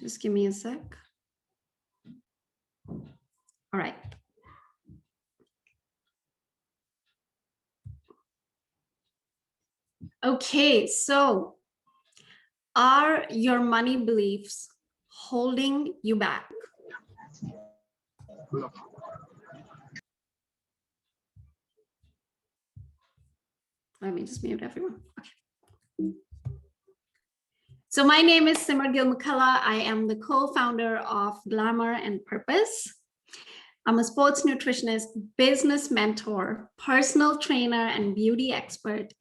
Just give me a sec. All right. Okay, so are your money beliefs holding you back? Let me just mute everyone. Okay. So my name is Simar Gill-McCullough. I am the co-founder of Glamour and Purpose. I'm a sports nutritionist, business mentor, personal trainer, and beauty expert.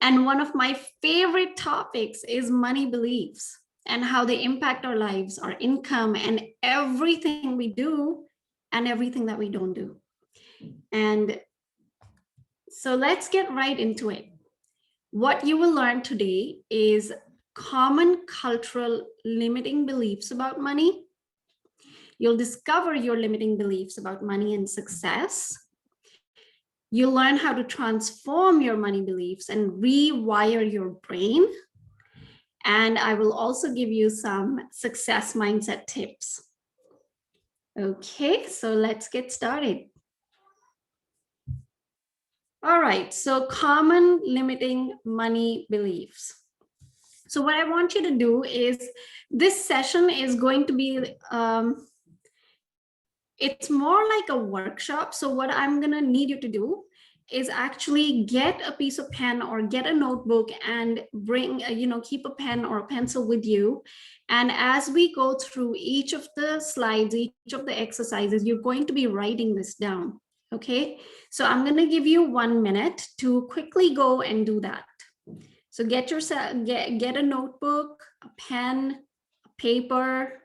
And one of my favorite topics is money beliefs and how they impact our lives, our income, and everything we do and everything that we don't do. And so let's get right into it. What you will learn today is common cultural limiting beliefs about money. You'll discover your limiting beliefs about money and success. You'll learn how to transform your money beliefs and rewire your brain. And I will also give you some success mindset tips. Okay, so let's get started. All right, so common limiting money beliefs. So what I want you to do is, this session is going to be, it's more like a workshop. So what I'm gonna need you to do is actually get a piece of pen or get a notebook and bring, keep a pen or a pencil with you. And as we go through each of the slides, each of the exercises, you're going to be writing this down. Okay, so I'm gonna give you 1 minute to quickly go and do that. So get yourself, get a notebook, a pen, a paper.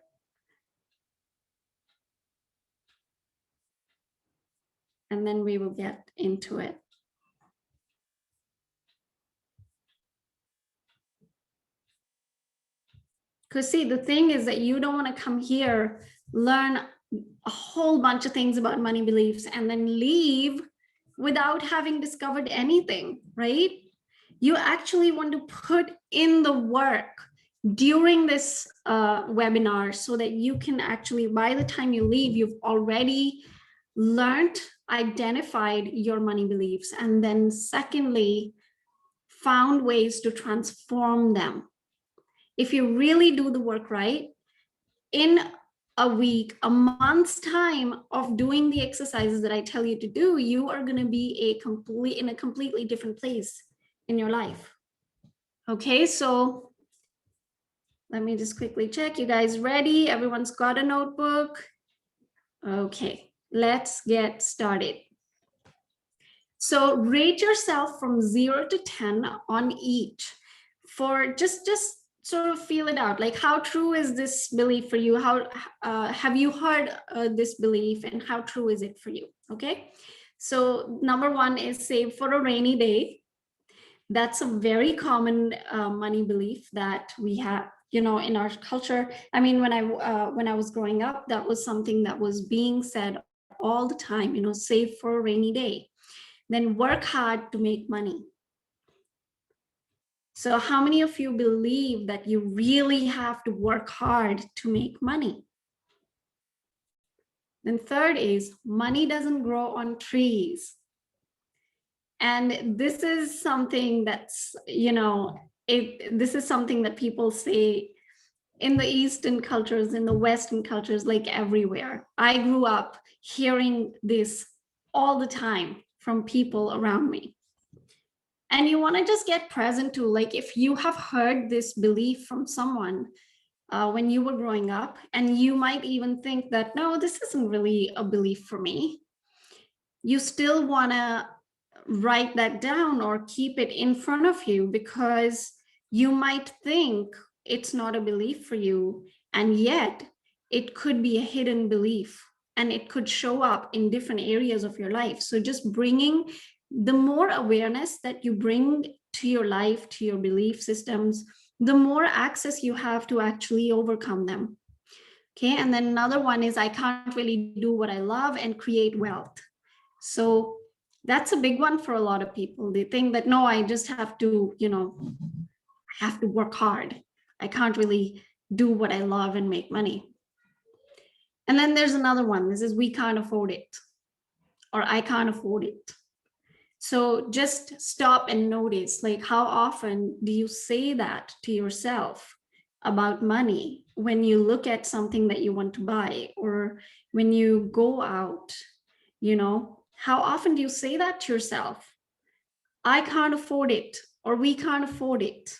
And then we will get into it. Because see, the thing is that you don't want to come here, learn a whole bunch of things about money beliefs, and then leave without having discovered anything, right? You actually want to put in the work during this webinar so that you can actually, by the time you leave, you've already learned, identified your money beliefs, and then secondly, found ways to transform them. If you really do the work right, in a week, a month's time of doing the exercises that I tell you to do, you are going to be in a completely different place in your life. Okay, so let me just quickly check. You guys ready? Everyone's got a notebook? Okay, let's get started. So rate yourself from 0 to 10 on each for just sort of feel it out. Like, how true is this belief for you? How have you heard this belief, and how true is it for you? Okay, so number 1 is save for a rainy day. That's a very common money belief that we have, in our culture. I mean, when I was growing up, that was something that was being said all the time, save for a rainy day. Then work hard to make money. So how many of you believe that you really have to work hard to make money? Then third is money doesn't grow on trees. And this is something that's, this is something that people say in the Eastern cultures, in the Western cultures, like everywhere. I grew up hearing this all the time from people around me. And you want to just get present to, like, if you have heard this belief from someone when you were growing up, and you might even think that, no, this isn't really a belief for me, you still want to write that down or keep it in front of you, because you might think it's not a belief for you, and yet it could be a hidden belief, and it could show up in different areas of your life. So just bringing, the more awareness that you bring to your life, to your belief systems, the more access you have to actually overcome them. Okay, and then another one is, I can't really do what I love and create wealth. So that's a big one for a lot of people. They think that, no, I just have to, I have to work hard. I can't really do what I love and make money. And then there's another one. This is we can't afford it, or I can't afford it. So just stop and notice, like, how often do you say that to yourself about money when you look at something that you want to buy, or when you go out, you know, how often do you say that to yourself? I can't afford it, or we can't afford it.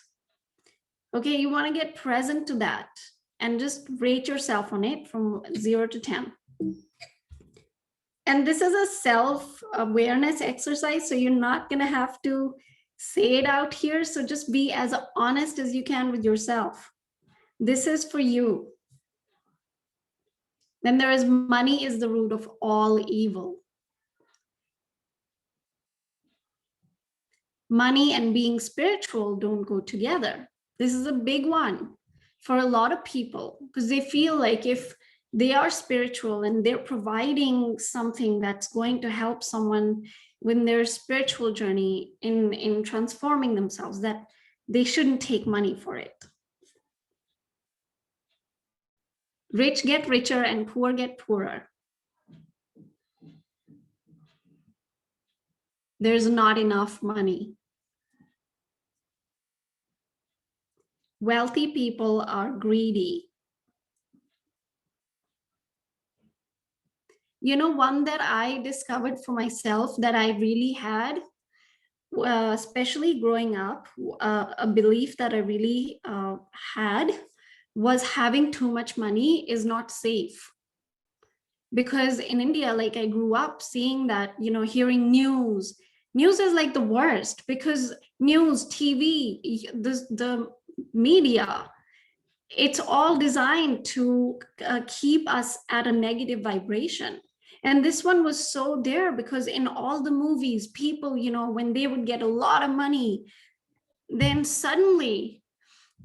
Okay, you want to get present to that and just rate yourself on it from 0 to 10. And this is a self-awareness exercise, so you're not going to have to say it out here. So just be as honest as you can with yourself. This is for you. Then there is money is the root of all evil. Money and being spiritual don't go together. This is a big one for a lot of people, because they feel like if they are spiritual and they're providing something that's going to help someone with their spiritual journey in transforming themselves, that they shouldn't take money for it. Rich get richer and poor get poorer. There's not enough money. Wealthy people are greedy. You know, one that I discovered for myself that I really had, especially growing up, a belief that I really had was having too much money is not safe. Because in India, like, I grew up seeing that, you know, hearing news is like the worst, because news, TV, the media, it's all designed to keep us at a negative vibration. And this one was so there, because in all the movies, people, you know, when they would get a lot of money, then suddenly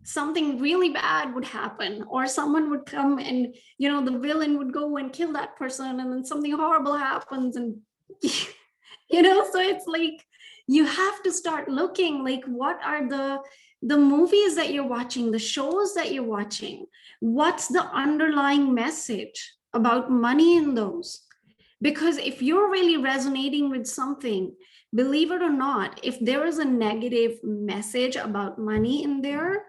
something really bad would happen, or someone would come and, you know, the villain would go and kill that person, and then something horrible happens. And you know, so it's like you have to start looking, like, what are the movies that you're watching, the shows that you're watching, what's the underlying message about money in those? Because if you're really resonating with something, believe it or not, if there is a negative message about money in there,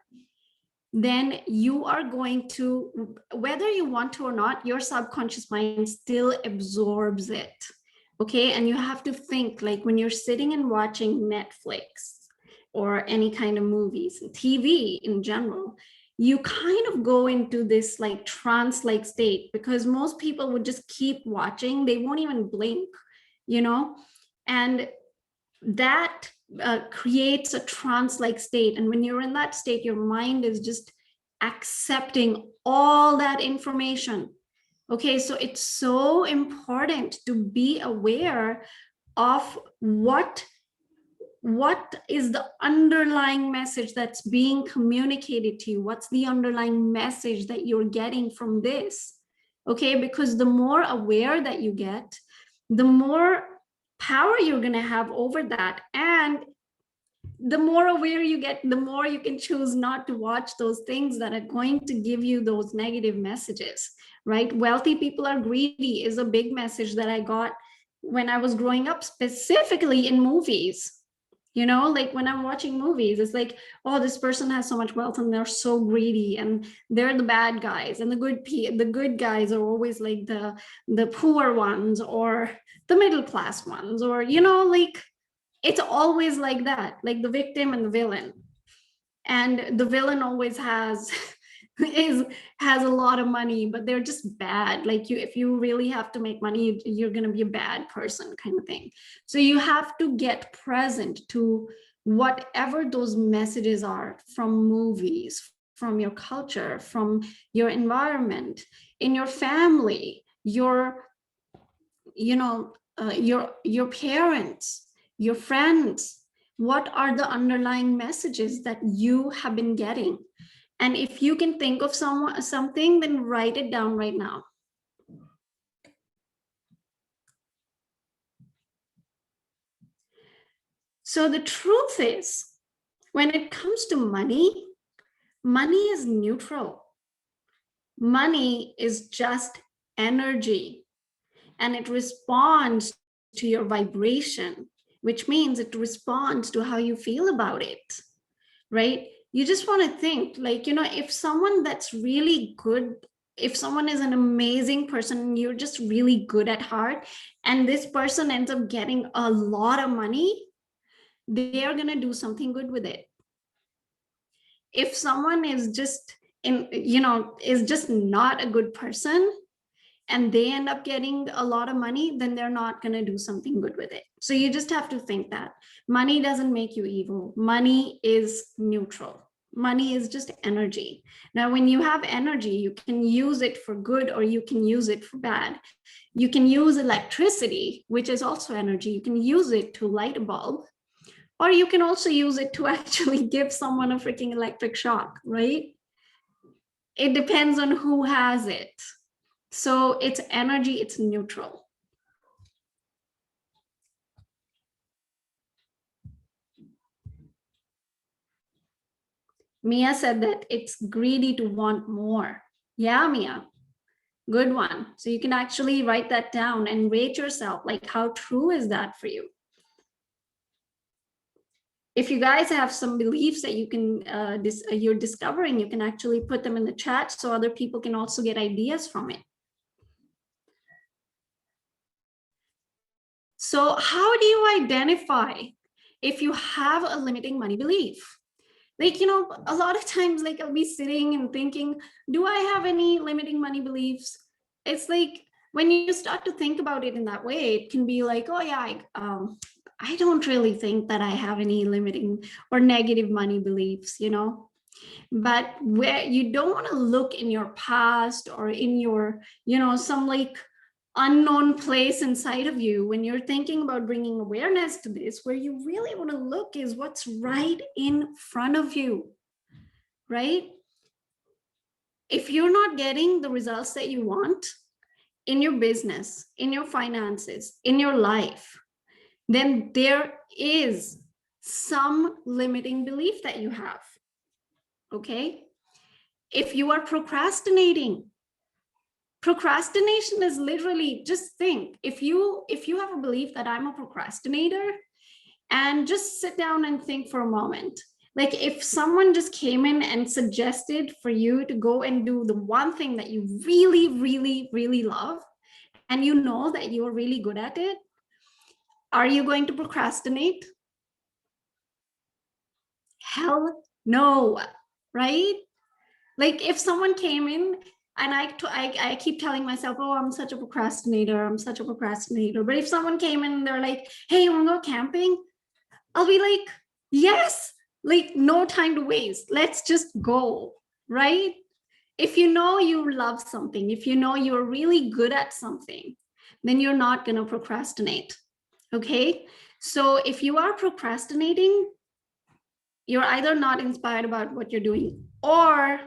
then you are going to, whether you want to or not, your subconscious mind still absorbs it. Okay, and you have to think, like, when you're sitting and watching Netflix or any kind of movies, TV in general, you kind of go into this like trance-like state, because most people would just keep watching, they won't even blink, you know, and that creates a trance-like state. And when you're in that state, your mind is just accepting all that information. Okay, so it's so important to be aware of what is the underlying message that's being communicated to you. What's the underlying message that you're getting from this? Okay, because the more aware that you get, the more power you're going to have over that. And the more aware you get, the more you can choose not to watch those things that are going to give you those negative messages, right? Wealthy people are greedy is a big message that I got when I was growing up, specifically in movies. You know, like when I'm watching movies, it's like, oh, this person has so much wealth and they're so greedy, and they're the bad guys, and the good guys are always like the poor ones, or the middle class ones, or, you know, like, it's always like that, like the victim and the villain. And the villain always has has a lot of money, but they're just bad. Like, you, if you really have to make money, you're going to be a bad person, kind of thing. So you have to get present to whatever those messages are, from movies, from your culture, from your environment, in your family, your, you know, your parents, your friends. What are the underlying messages that you have been getting? And if you can think of something, then write it down right now. So the truth is, when it comes to money, money is neutral. Money is just energy, and it responds to your vibration, which means it responds to how you feel about it, right? You just want to think like, if someone that's really good, if someone is an amazing person, you're just really good at heart, and this person ends up getting a lot of money, they are going to do something good with it. If someone is just is just not a good person and they end up getting a lot of money, then they're not going to do something good with it. So you just have to think that money doesn't make you evil. Money is neutral. Money is just energy. Now, when you have energy, you can use it for good or you can use it for bad. You can use electricity, which is also energy. You can use it to light a bulb, or you can also use it to actually give someone a freaking electric shock, right? It depends on who has it. So it's energy, it's neutral. Mia said that it's greedy to want more. Yeah, Mia, good one. So you can actually write that down and rate yourself. Like, how true is that for you? If you guys have some beliefs that you can you're discovering, you can actually put them in the chat so other people can also get ideas from it. So how do you identify if you have a limiting money belief? Like, a lot of times, like, I'll be sitting and thinking, do I have any limiting money beliefs? It's like, when you start to think about it in that way, it can be like, oh yeah, I don't really think that I have any limiting or negative money beliefs, but where you don't want to look in your past or in your, some like unknown place inside of you when you're thinking about bringing awareness to this. Where you really want to look is what's right in front of you, right? If you're not getting the results that you want in your business, in your finances, in your life, then there is some limiting belief that you have. Okay? If you are procrastinating is literally, just think, if you have a belief that I'm a procrastinator, and just sit down and think for a moment. Like, if someone just came in and suggested for you to go and do the one thing that you really, really, really love, and you know that you're really good at it, are you going to procrastinate? Hell no, right? Like, if someone came in and I keep telling myself, oh, I'm such a procrastinator, but if someone came in and they're like, hey, you want to go camping? I'll be like, yes, like, no time to waste. Let's just go, right? If you know you love something, if you know you're really good at something, then you're not going to procrastinate. Okay? So if you are procrastinating, you're either not inspired about what you're doing, or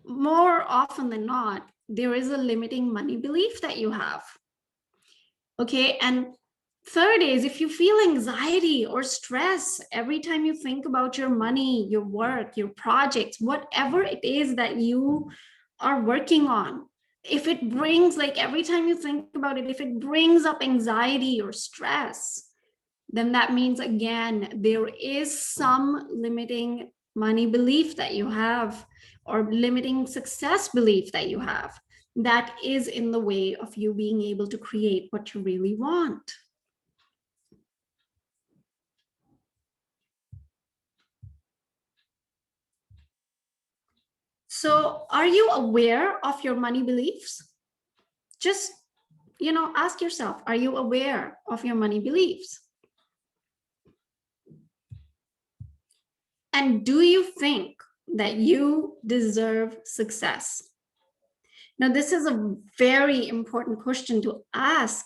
more often than not, there is a limiting money belief that you have. Okay? And third is, if you feel anxiety or stress every time you think about your money, your work, your projects, whatever it is that you are working on, if it brings, like, every time you think about it, if it brings up anxiety or stress, then that means, again, there is some limiting money belief that you have, or limiting success belief that you have, that is in the way of you being able to create what you really want. So are you aware of your money beliefs? Just, ask yourself, are you aware of your money beliefs? And do you think that you deserve success? Now, this is a very important question to ask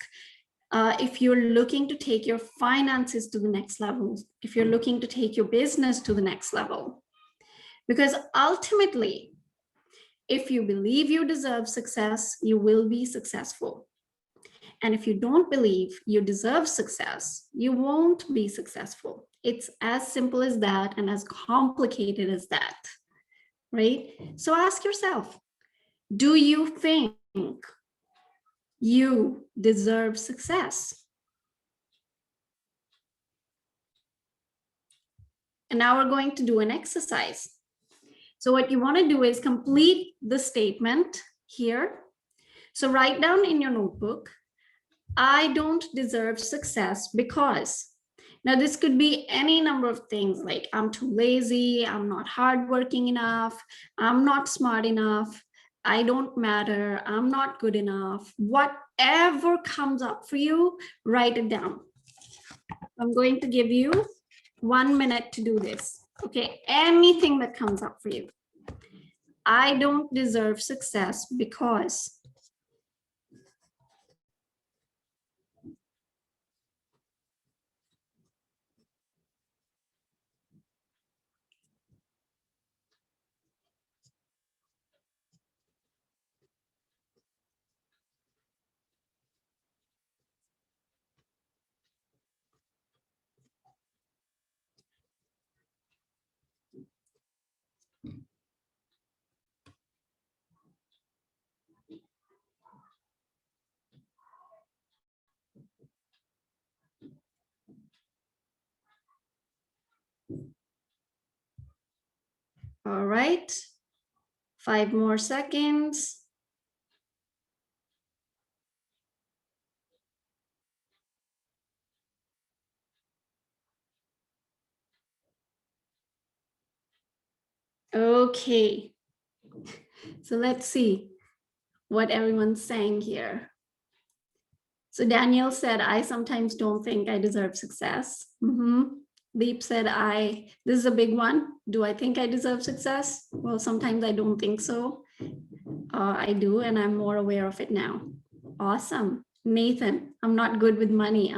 if you're looking to take your finances to the next level, if you're looking to take your business to the next level. Because ultimately, if you believe you deserve success, you will be successful. And if you don't believe you deserve success, you won't be successful. It's as simple as that, and as complicated as that, right? So ask yourself, Do you think you deserve success? And now we're going to do an exercise. So what you want to do is complete the statement here. So write down in your notebook, I don't deserve success because. Now, this could be any number of things like I'm too lazy, I'm not hardworking enough, I'm not smart enough, I don't matter, I'm not good enough. Whatever comes up for you, write it down. I'm going to give you 1 minute to do this. Okay, anything that comes up for you. I don't deserve success because. All right, 5 more seconds. Okay, so let's see what everyone's saying here. So Daniel said, I sometimes don't think I deserve success. Deep said, this is a big one. Do I think I deserve success? Well, sometimes I don't think so. I do, and I'm more aware of it now. Awesome. Nathan, I'm not good with money.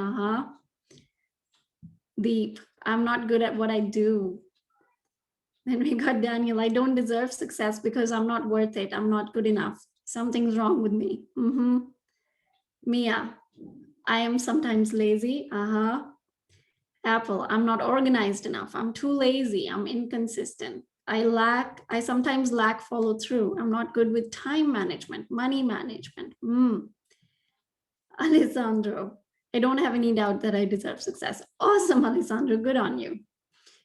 Deep, I'm not good at what I do. Then we got Daniel, I don't deserve success because I'm not worth it. I'm not good enough. Something's wrong with me. Mia, I am sometimes lazy. Apple, I'm not organized enough. I'm too lazy. I'm inconsistent. I sometimes lack follow through. I'm not good with time management, money management. Alessandro, I don't have any doubt that I deserve success. Awesome, Alessandro, good on you.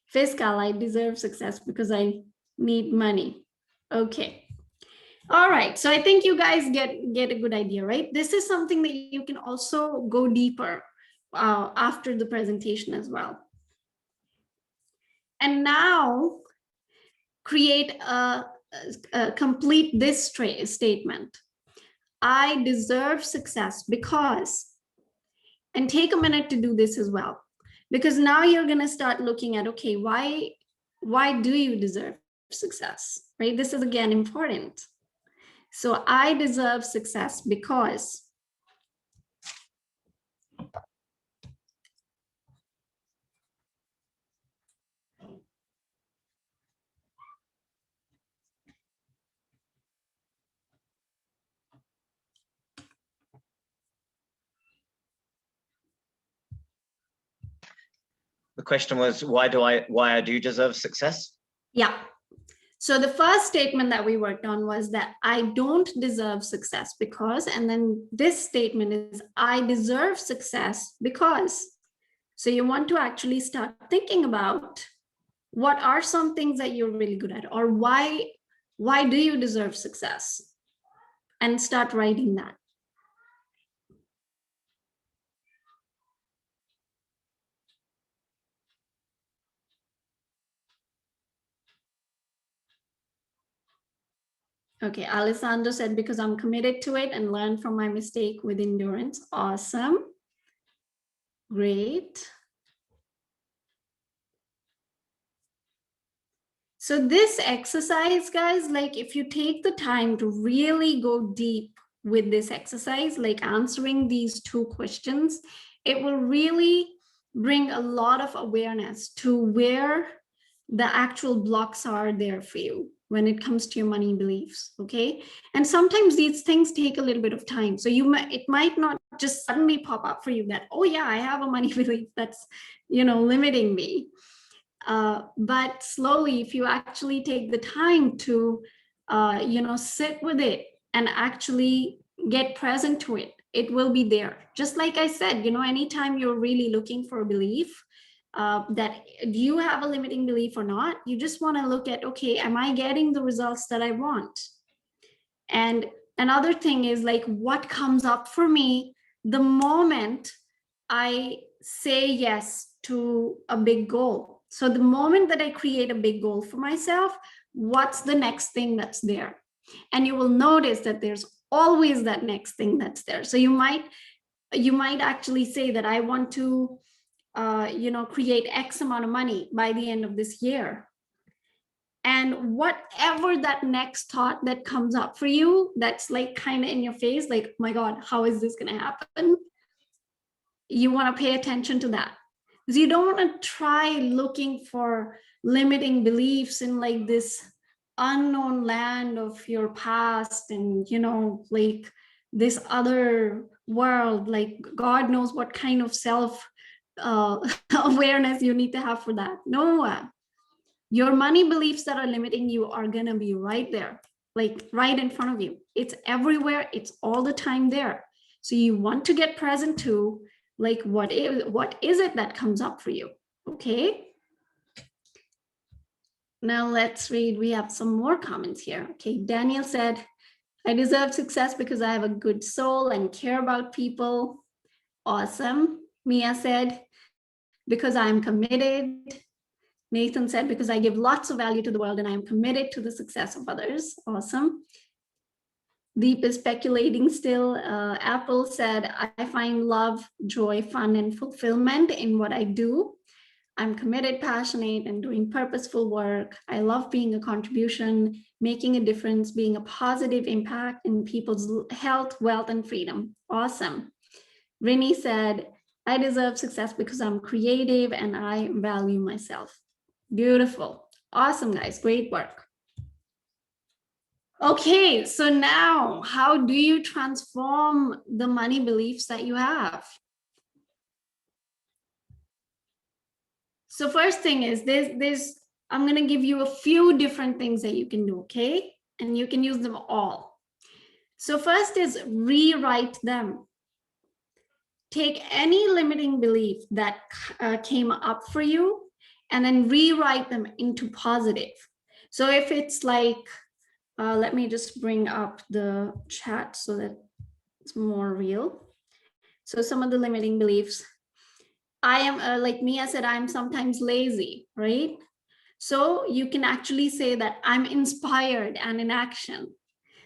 Fiscal, I deserve success because I need money. Okay. All right. So I think you guys get a good idea, right? This is something that you can also go deeper after the presentation as well. And now create complete this statement. I deserve success because, and take a minute to do this as well, because now you're going to start looking at, okay, why do you deserve success, right? This is again important. So I deserve success because. The question was, why I do deserve success? Yeah. So the first statement that we worked on was that I don't deserve success because, and then this statement is I deserve success because. So you want to actually start thinking about what are some things that you're really good at, or why do you deserve success, and start writing that. Okay, Alessandro said, because I'm committed to it and learn from my mistake with endurance. Awesome. Great. So this exercise, guys, like if you take the time to really go deep with this exercise, like answering these 2 questions, it will really bring a lot of awareness to where the actual blocks are there for you when it comes to your money beliefs. Okay, and sometimes these things take a little bit of time, so it might not just suddenly pop up for you that, oh yeah, I have a money belief that's limiting me. But slowly, if you actually take the time to sit with it and actually get present to it, it will be there. Just like I said, anytime you're really looking for a belief, that do you have a limiting belief or not, you just want to look at, okay, am I getting the results that I want? And another thing is like, what comes up for me the moment I say yes to a big goal. So the moment that I create a big goal for myself, what's the next thing that's there? And you will notice that there's always that next thing that's there. So you might actually say that I want to create X amount of money by the end of this year. And whatever that next thought that comes up for you, that's like kind of in your face, like, oh my God, how is this going to happen? You want to pay attention to that, because you don't want to try looking for limiting beliefs in like this unknown land of your past, and like this other world, like God knows what kind of self awareness you need to have for that. No, your money beliefs that are limiting you are going to be right there, like right in front of you. It's everywhere. It's all the time there. So you want to get present to, like, what is it that comes up for you? Okay. Now let's read. We have some more comments here. Okay. Daniel said, I deserve success because I have a good soul and care about people. Awesome. Mia said, because I'm committed. Nathan said, because I give lots of value to the world and I am committed to the success of others. Awesome. Deep is speculating still. Apple said, I find love, joy, fun, and fulfillment in what I do. I'm committed, passionate, and doing purposeful work. I love being a contribution, making a difference, being a positive impact in people's health, wealth, and freedom. Awesome. Rini said, I deserve success because I'm creative and I value myself. Beautiful. Awesome, guys. Great work. Okay, so now how do you transform the money beliefs that you have? So first thing is I'm going to give you a few different things that you can do, okay? And you can use them all. So first is rewrite them. Take any limiting belief that came up for you and then rewrite them into positive. So if it's like, let me just bring up the chat so that it's more real. So some of the limiting beliefs, I am, like Mia said, I'm sometimes lazy, right? So you can actually say that I'm inspired and in action.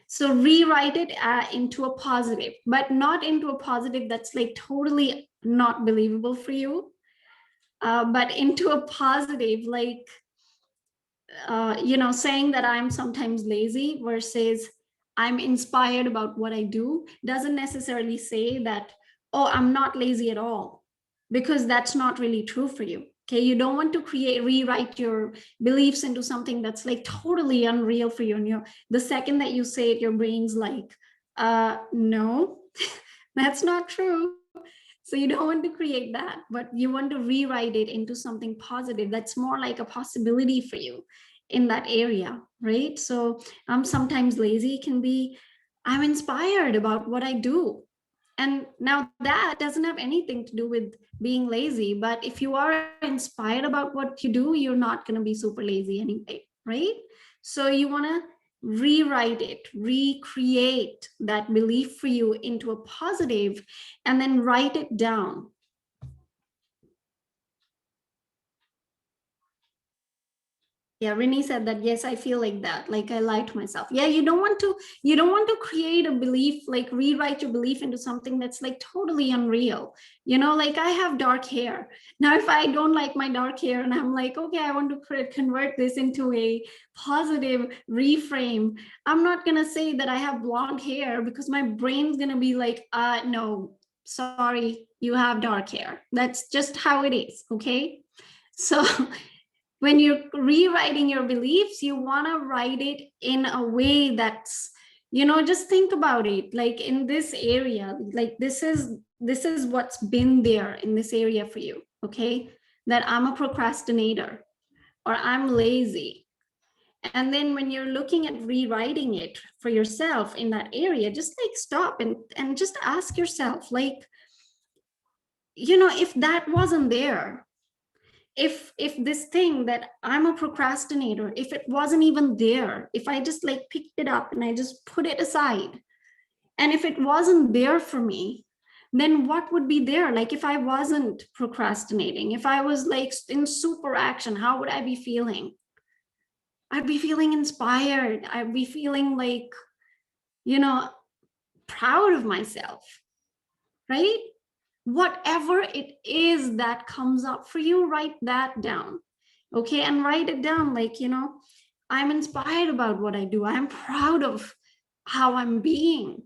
So rewrite it into a positive, but not into a positive that's like totally not believable for you, but into a positive, like, saying that I'm sometimes lazy versus I'm inspired about what I do doesn't necessarily say that, oh, I'm not lazy at all, because that's not really true for you. Okay, you don't want to rewrite your beliefs into something that's like totally unreal for you. And the second that you say it, your brain's like, no, that's not true. So you don't want to create that, but you want to rewrite it into something positive that's more like a possibility for you in that area, right? So I'm sometimes lazy can be, I'm inspired about what I do. And now that doesn't have anything to do with being lazy, but if you are inspired about what you do, you're not going to be super lazy anyway, right? So you want to rewrite it, recreate that belief for you into a positive, and then write it down. Yeah, Rini said that, yes, I feel like that, like I lie to myself. Yeah, you don't want to create a belief, like rewrite your belief into something that's like totally unreal. Like I have dark hair. Now, if I don't like my dark hair and I'm like, okay, I want to convert this into a positive reframe, I'm not going to say that I have blonde hair, because my brain's going to be like, no, sorry, you have dark hair. That's just how it is, okay? So when you're rewriting your beliefs, you want to write it in a way that's, just think about it, like in this area, like this is what's been there in this area for you, okay? That I'm a procrastinator, or I'm lazy. And then when you're looking at rewriting it for yourself in that area, just like stop and just ask yourself, like, if that wasn't there, if this thing that I'm a procrastinator, if it wasn't even there, if I just like picked it up and I just put it aside, and if it wasn't there for me, then what would be there? Like if I wasn't procrastinating, if I was like in super action, how would I be feeling? I'd be feeling inspired. I'd be feeling like, proud of myself, right? Whatever it is that comes up for you, write that down. Okay. And write it down like, I'm inspired about what I do. I'm proud of how I'm being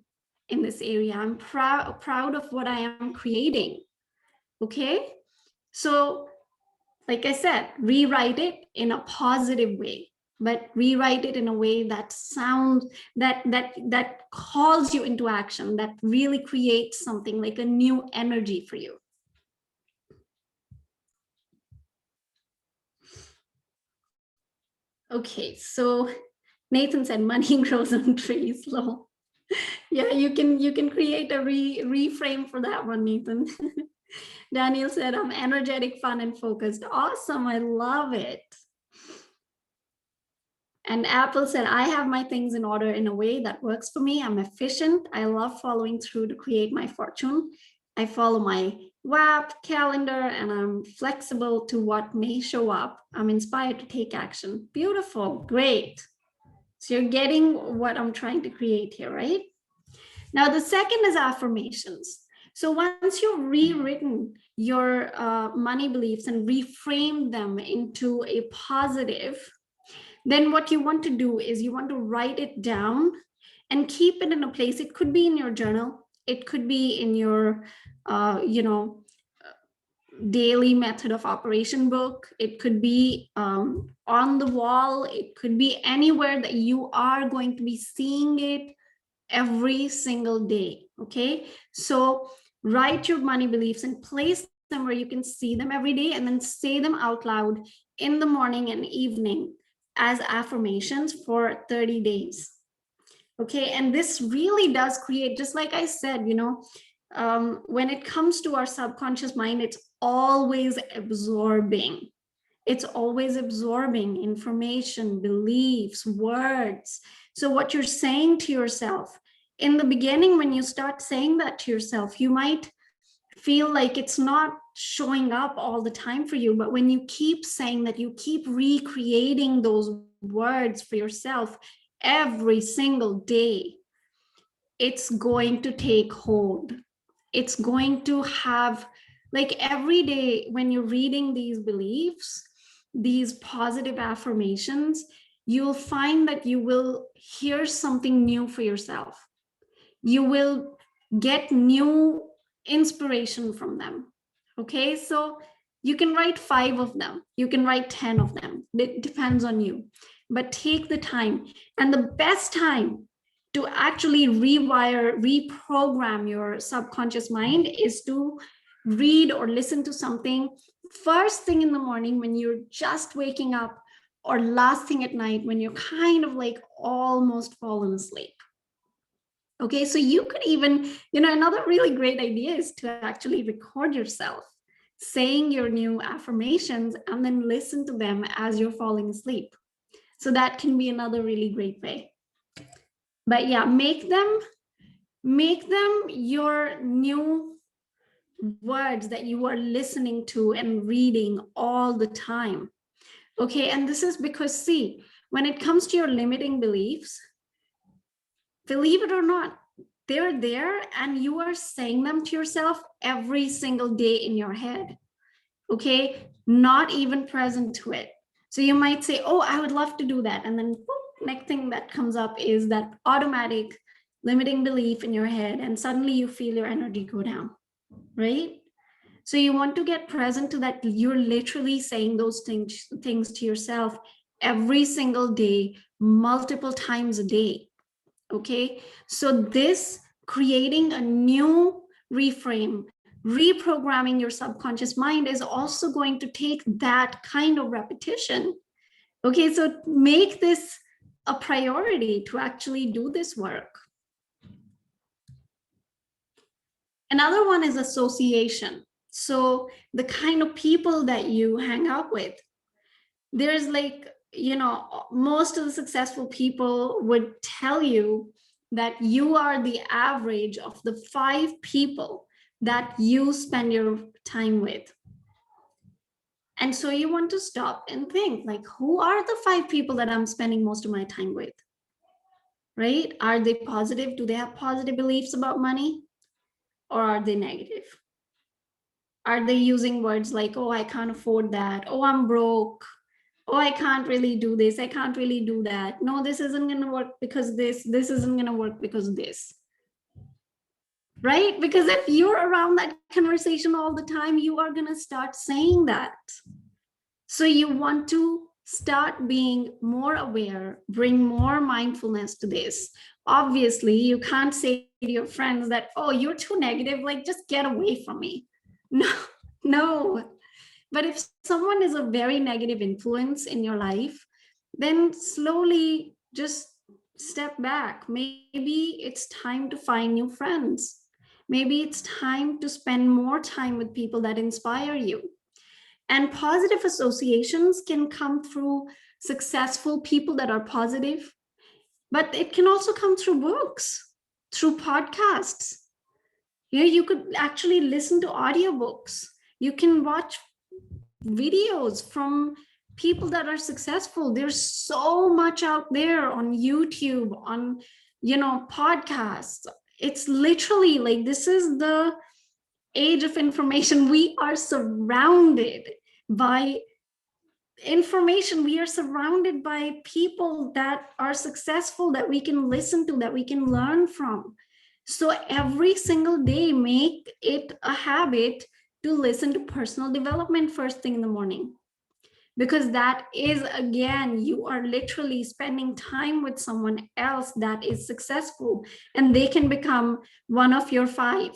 in this area. I'm proud of what I am creating. Okay. So, like I said, rewrite it in a positive way, but rewrite it in a way that sounds that calls you into action, that really creates something like a new energy for you. Okay, so Nathan said money grows on trees. Lol. Yeah, you can create a reframe for that one, Nathan. Daniel said, I'm energetic, fun, and focused. Awesome, I love it. And Apple said, I have my things in order in a way that works for me. I'm efficient. I love following through to create my fortune. I follow my WAP calendar and I'm flexible to what may show up. I'm inspired to take action. Beautiful, great. So you're getting what I'm trying to create here, right? Now, the second is affirmations. So once you've rewritten your money beliefs and reframed them into a positive, then what you want to do is you want to write it down and keep it in a place. It could be in your journal. It could be in your, daily method of operation book. It could be on the wall. It could be anywhere that you are going to be seeing it every single day. Okay, so write your money beliefs and place them where you can see them every day, and then say them out loud in the morning and evening as affirmations for 30 days. Okay, and this really does create, just like I said, when it comes to our subconscious mind, it's always absorbing. It's always absorbing information, beliefs, words. So what you're saying to yourself in the beginning, when you start saying that to yourself, you might feel like it's not showing up all the time for you. But when you keep saying that, you keep recreating those words for yourself every single day, it's going to take hold. It's going to have, like, every day when you're reading these beliefs, these positive affirmations, you'll find that you will hear something new for yourself. You will get new inspiration from them. Okay, so you can write 5 of them, you can write 10 of them, it depends on you, but take the time. And the best time to actually reprogram your subconscious mind is to read or listen to something first thing in the morning when you're just waking up, or last thing at night when you're kind of like almost fallen asleep. Okay, so you could even, another really great idea is to actually record yourself saying your new affirmations and then listen to them as you're falling asleep. So that can be another really great way. But yeah, make them your new words that you are listening to and reading all the time. Okay, and this is because, see, when it comes to your limiting beliefs, believe it or not, they're there and you are saying them to yourself every single day in your head. Okay, not even present to it. So you might say, oh, I would love to do that. And then boop, next thing that comes up is that automatic limiting belief in your head. And suddenly you feel your energy go down, right? So you want to get present to that. You're literally saying those things to yourself every single day, multiple times a day. Okay, so this creating a new reframe, reprogramming your subconscious mind is also going to take that kind of repetition. Okay, so make this a priority to actually do this work. Another one is association. So the kind of people that you hang out with. There's like, most of the successful people would tell you that you are the average of the 5 people that you spend your time with. And so you want to stop and think, like, who are the 5 people that I'm spending most of my time with? Right? Are they positive? Do they have positive beliefs about money? Or are they negative? Are they using words like, oh, I can't afford that. Oh, I'm broke. Oh, I can't really do this. I can't really do that. No, this isn't going to work because this isn't going to work because of this. Right? Because if you're around that conversation all the time, you are going to start saying that. So you want to start being more aware, bring more mindfulness to this. Obviously, you can't say to your friends that, oh, you're too negative, like just get away from me. No, no. But if someone is a very negative influence in your life, then slowly just step back. Maybe it's time to find new friends. Maybe it's time to spend more time with people that inspire you. And positive associations can come through successful people that are positive, but it can also come through books, through podcasts. You could actually listen to audiobooks. You can watch videos from people that are successful. There's so much out there on YouTube, on podcasts. It's literally like, this is the age of information. We are surrounded by information. We are surrounded by people that are successful, that we can listen to, that we can learn from. So every single day, make it a habit to listen to personal development first thing in the morning. Because that is, again, you are literally spending time with someone else that is successful, and they can become one of your 5.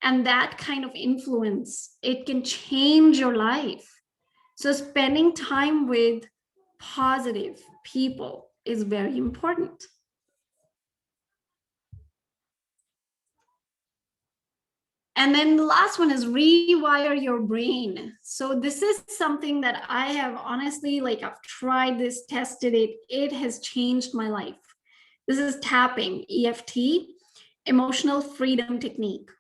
And that kind of influence, it can change your life. So spending time with positive people is very important. And then the last one is rewire your brain. So this is something that I have honestly, like, I've tried this, tested it. It has changed my life. This is tapping, EFT, emotional freedom technique.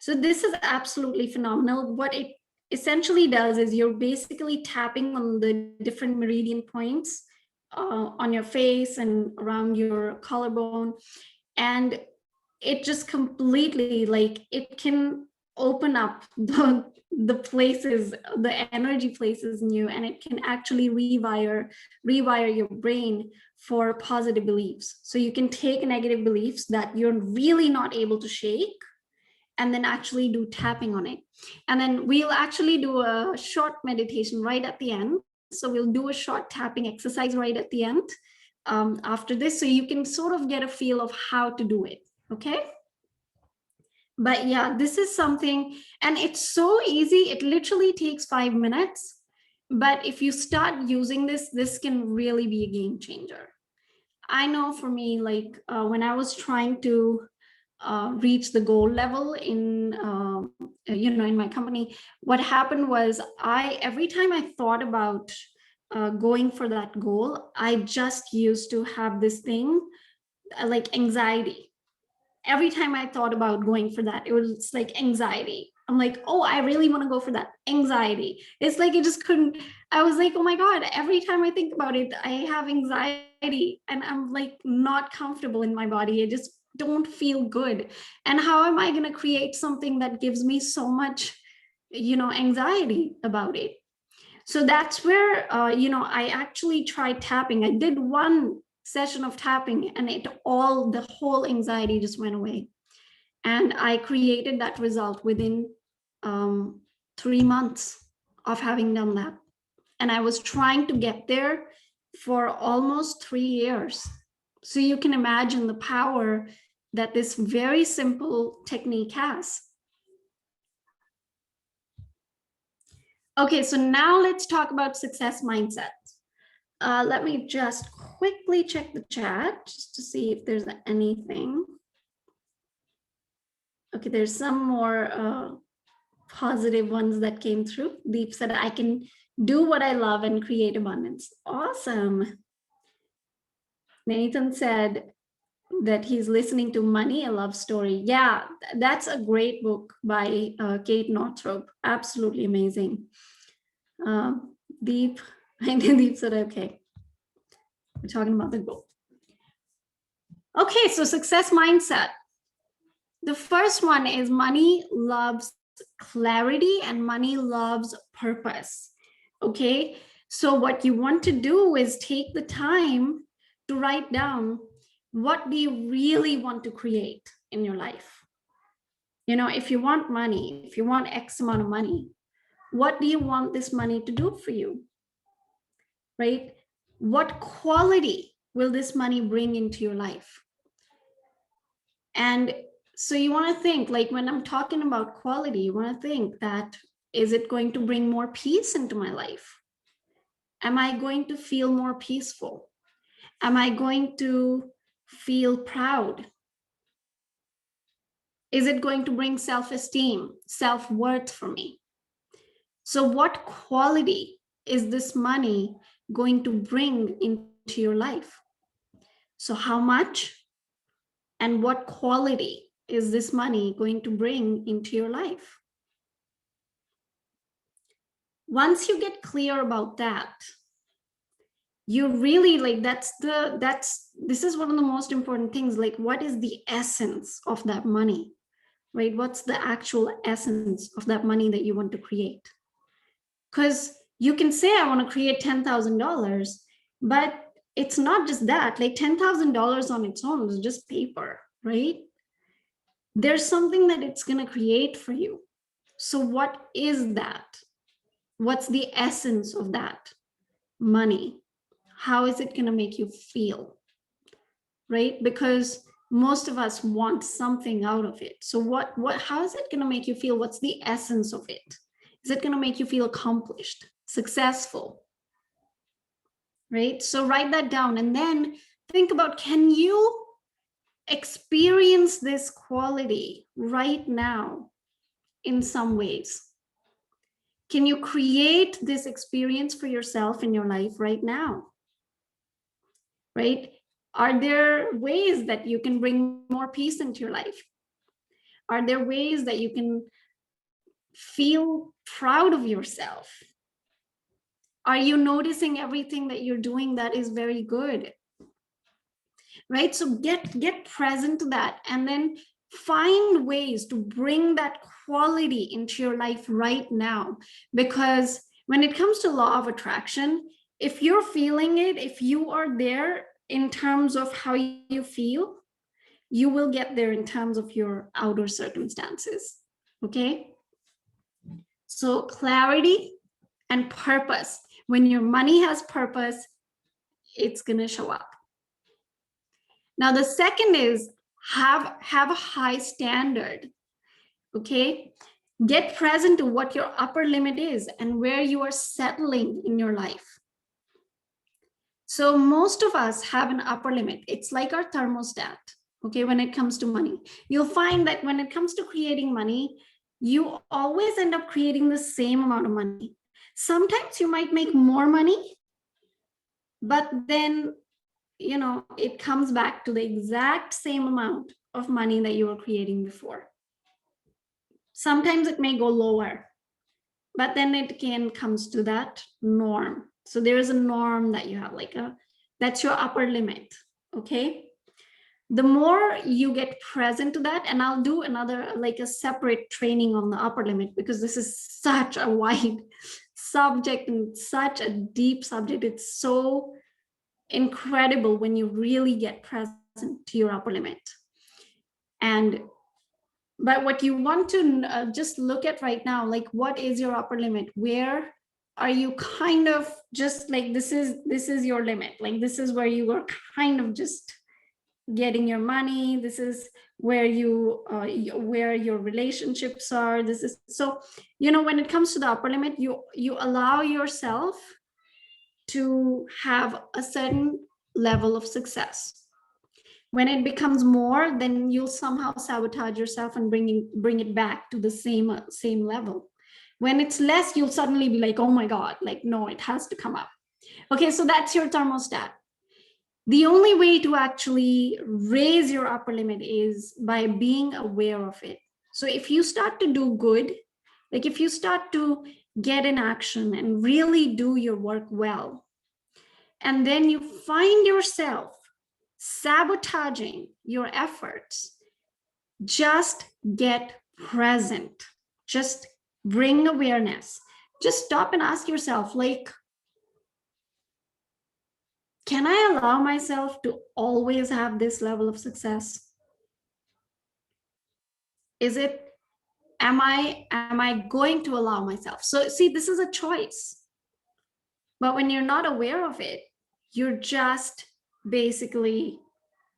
So this is absolutely phenomenal. What it essentially does is you're basically tapping on the different meridian points on your face and around your collarbone. And it just completely, like, it can open up the places, the energy places in you, and it can actually rewire your brain for positive beliefs. So you can take negative beliefs that you're really not able to shake, and then actually do tapping on it. And then we'll actually do a short meditation right at the end. So we'll do a short tapping exercise right at the end after this, so you can sort of get a feel of how to do it. Okay. But yeah, this is something, and it's so easy. It literally takes 5 minutes. But if you start using this, this can really be a game changer. I know for me, like when I was trying to reach the goal level in in my company, what happened was, every time I thought about going for that goal, I just used to have this thing like anxiety. Every time I thought about going for that, it was like anxiety. I'm like, oh, I really want to go for that. Anxiety. It's like, it just couldn't. I was like, oh my God, every time I think about it, I have anxiety and I'm like not comfortable in my body. I just don't feel good. And how am I going to create something that gives me so much, anxiety about it? So that's where, I actually tried tapping. I did one session of tapping, and the whole anxiety just went away. And I created that result within 3 months of having done that. And I was trying to get there for almost 3 years. So you can imagine the power that this very simple technique has. Okay, so now let's talk about success mindset. Let me just quickly check the chat just to see if there's anything. Okay, there's some more positive ones that came through. Deep said, I can do what I love and create abundance. Awesome. Nathan said that he's listening to Money, a Love Story. Yeah, that's a great book by Kate Northrup. Absolutely amazing. Deep, Deep said, okay, we're talking about the goal. Okay, so success mindset. The first one is money loves clarity and money loves purpose. Okay, so what you want to do is take the time to write down, what do you really want to create in your life? You know, if you want money, if you want X amount of money, what do you want this money to do for you? Right? What quality will this money bring into your life? And so you want to think, like when I'm talking about quality, you want to think that, is it going to bring more peace into my life? Am I going to feel more peaceful? Am I going to feel proud? Is it going to bring self-esteem, self-worth for me? So what quality is this money going to bring into your life? So how much and what quality is this money going to bring into your life? Once you get clear about that, you really like, this is one of the most important things. Like, what is the essence of that money, right? What's the actual essence of that money that you want to create? Because you can say, I want to create $10,000, but it's not just that. Like $10,000 on its own is just paper, right? There's something that it's going to create for you. So what is that? What's the essence of that money? How is it going to make you feel? Right? Because most of us want something out of it. So how is it going to make you feel? What's the essence of it? Is it going to make you feel accomplished, successful? Right? So write that down and then think about, can you experience this quality right now in some ways? Can you create this experience for yourself in your life right now? Right? Are there ways that you can bring more peace into your life? Are there ways that you can feel proud of yourself? Are you noticing everything that you're doing that is very good? Right? So get present to that and then find ways to bring that quality into your life right now. Because when it comes to law of attraction, if you're feeling it, if you are there in terms of how you feel, you will get there in terms of your outer circumstances. Okay? So clarity and purpose. When your money has purpose, it's going to show up. Now, the second is have a high standard. Okay? Get present to what your upper limit is and where you are settling in your life. So most of us have an upper limit. It's like our thermostat. Okay, when it comes to money, you'll find that when it comes to creating money, you always end up creating the same amount of money. Sometimes you might make more money, but then, you know, it comes back to the exact same amount of money that you were creating before. Sometimes it may go lower, but then it again comes to that norm. So there is a norm that you have, like that's your upper limit. Okay. The more you get present to that, and I'll do another, like a separate training on the upper limit, because this is such a wide subject and such a deep subject. It's so incredible when you really get present to your upper limit. But what you want to just look at right now, like, what is your upper limit? Where are you kind of just like, this is your limit. Like, this is where you are kind of just getting your money. This is where where your relationships are. This is, so, you know, when it comes to the upper limit, you allow yourself to have a certain level of success. When it becomes more, then you'll somehow sabotage yourself and bring it back to the same level. When it's less, you'll suddenly be like, oh my God, like, no, it has to come up. Okay, so that's your thermostat. The only way to actually raise your upper limit is by being aware of it. So if you start to do good, like if you start to get in action and really do your work well, and then you find yourself sabotaging your efforts, just get present. Just bring awareness. Just stop and ask yourself, like, can I allow myself to always have this level of success? Is it, am I going to allow myself? So see, this is a choice. But when you're not aware of it, you're just basically,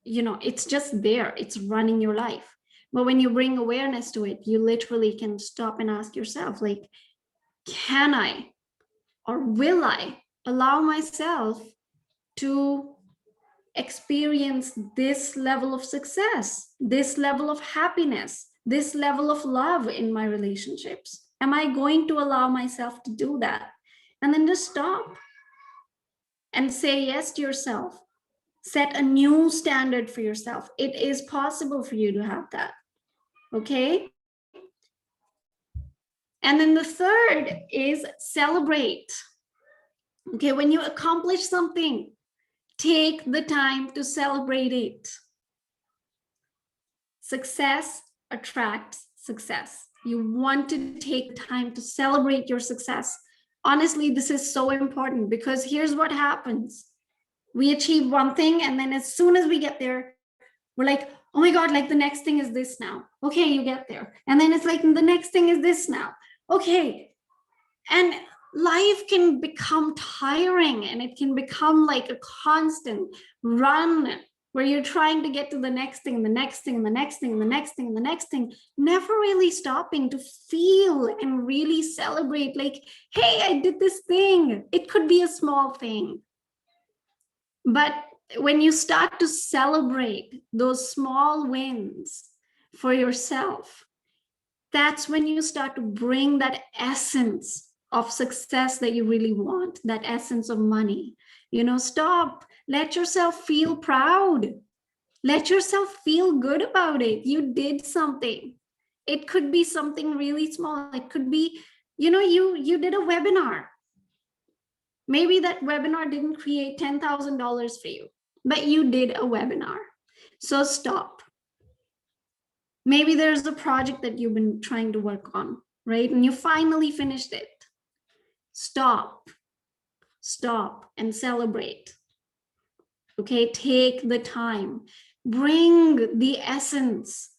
it's just there. It's running your life. But when you bring awareness to it, you literally can stop and ask yourself, like, can I or will I allow myself to experience this level of success, this level of happiness, this level of love in my relationships? Am I going to allow myself to do that? And then just stop and say yes to yourself. Set a new standard for yourself. It is possible for you to have that. Okay? And then the third is celebrate. Okay, when you accomplish something, take the time to celebrate it. Success attracts success. You want to take time to celebrate your success. Honestly, this is so important because here's what happens. We achieve one thing, and then as soon as we get there, we're like, oh my God, like the next thing is this now. Okay, you get there. And then it's like, the next thing is this now. Okay. And life can become tiring, and it can become like a constant run where you're trying to get to the next thing, the next thing, the next thing, the next thing, the next thing, never really stopping to feel and really celebrate, like, hey, I did this thing. It could be a small thing. But when you start to celebrate those small wins for yourself, that's when you start to bring that essence of success that you really want, that essence of money. Stop, let yourself feel proud. Let yourself feel good about it. You did something. It could be something really small. It could be, you did a webinar. Maybe that webinar didn't create $10,000 for you, but you did a webinar. So stop. Maybe there's a project that you've been trying to work on, right? And you finally finished it. Stop and celebrate. Okay, take the time. Bring the essence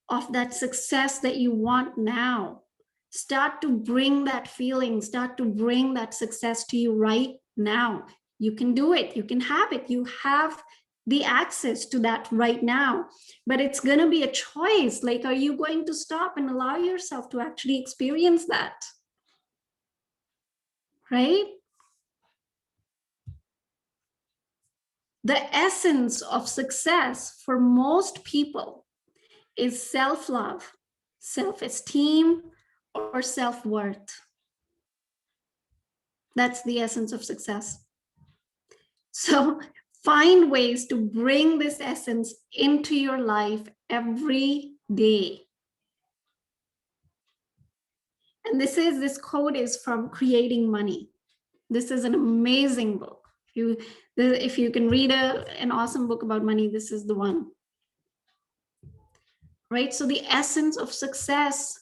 of that success that you want now. Start to bring that feeling, start to bring that success to you right now. You can do it, you can have it, you have the access to that right now. But it's going to be a choice. Like, are you going to stop and allow yourself to actually experience that? Right? The essence of success for most people is self-love, self-esteem, or self-worth. That's the essence of success. So find ways to bring this essence into your life every day. And this quote is from Creating Money. This is an amazing book. If you can read an awesome book about money, this is the one. Right? So the essence of success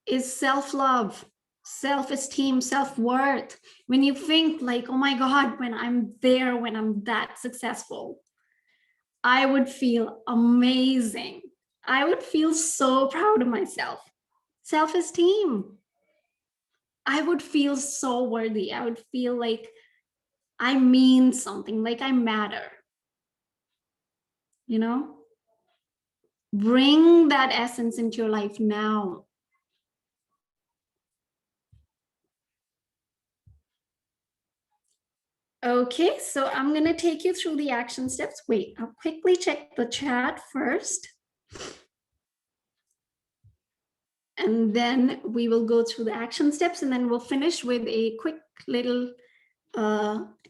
is self-love, self-esteem, self-worth. When you think like, oh my God, when I'm there, when I'm that successful, I would feel amazing. I would feel so proud of myself. Self-esteem. I would feel so worthy. I would feel like I mean something, like I matter. Bring that essence into your life now. Okay, so I'm going to take you through the action steps. Wait, I'll quickly check the chat first. And then we will go through the action steps, and then we'll finish with a quick little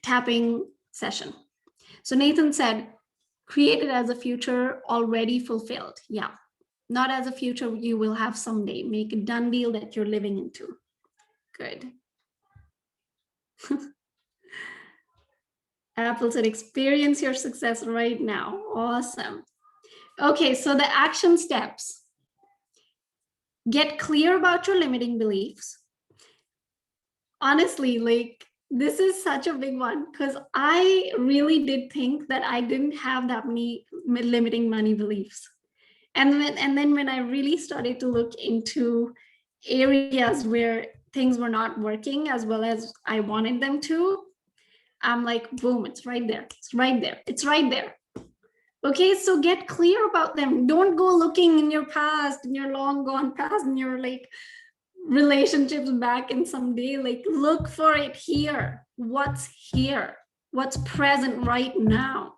tapping session. So Nathan said, create it as a future already fulfilled. Yeah, not as a future you will have someday. Make a done deal that you're living into. Good. Apple said, experience your success right now. Awesome. Okay, so the action steps. Get clear about your limiting beliefs. Honestly, like, this is such a big one because I really did think that I didn't have that many limiting money beliefs. And then when I really started to look into areas where things were not working as well as I wanted them to, I'm like, boom, it's right there. It's right there. It's right there. Okay, so get clear about them. Don't go looking in your past, in your long gone past, in your like relationships back in some day. Like, look for it here. What's here? What's present right now?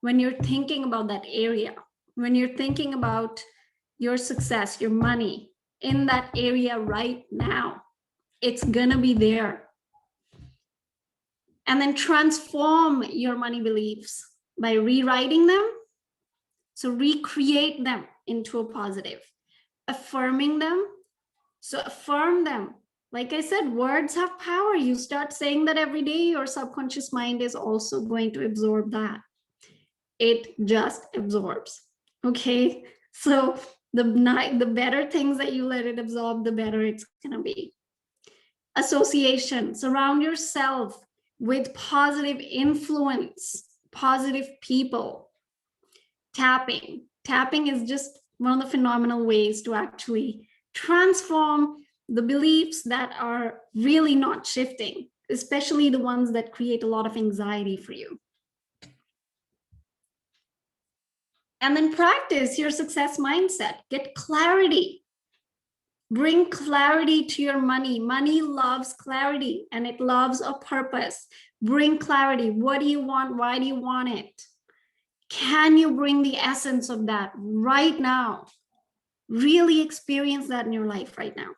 When you're thinking about that area, when you're thinking about your success, your money in that area right now, it's gonna be there. And then transform your money beliefs by rewriting them. So recreate them into a positive, affirming them. So affirm them. Like I said, words have power. You start saying that every day, your subconscious mind is also going to absorb that. It just absorbs. Okay. So the better things that you let it absorb, the better it's gonna be. Association. Surround yourself with positive influence, positive people. Tapping. Tapping is just one of the phenomenal ways to actually transform the beliefs that are really not shifting, especially the ones that create a lot of anxiety for you. And then practice your success mindset. Get clarity. Bring clarity to your money. Money loves clarity and it loves a purpose. Bring clarity. What do you want? Why do you want it? Can you bring the essence of that right now? Really experience that in your life right now.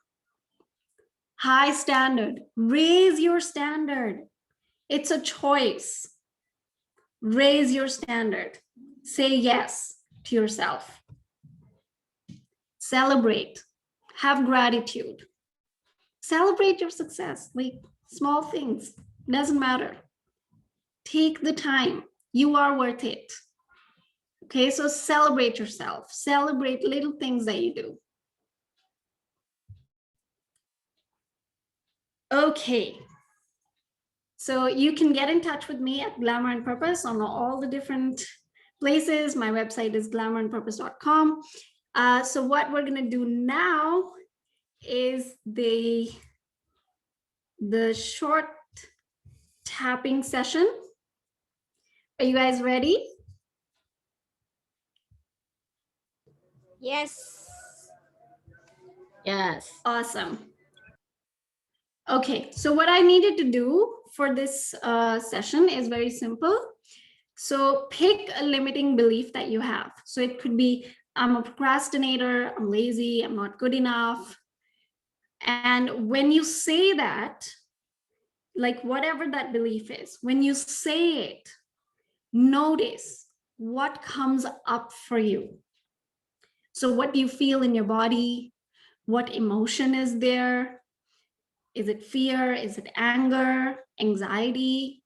High standard. Raise your standard. It's a choice. Raise your standard. Say yes to yourself. Celebrate. Have gratitude. Celebrate your success, like small things. Doesn't matter. Take the time. You are worth it. Okay, so celebrate yourself. Celebrate little things that you do. Okay, so you can get in touch with me at Glamour and Purpose on all the different places. My website is glamourandpurpose.com. So what we're gonna do now is the short tapping session. Are you guys ready? Yes. Yes. Awesome. Okay, so what I needed to do for this session is very simple. So pick a limiting belief that you have. So it could be, I'm a procrastinator, I'm lazy, I'm not good enough. And when you say that, like whatever that belief is, when you say it, notice what comes up for you. So what do you feel in your body? What emotion is there? Is it fear? Is it anger? Anxiety?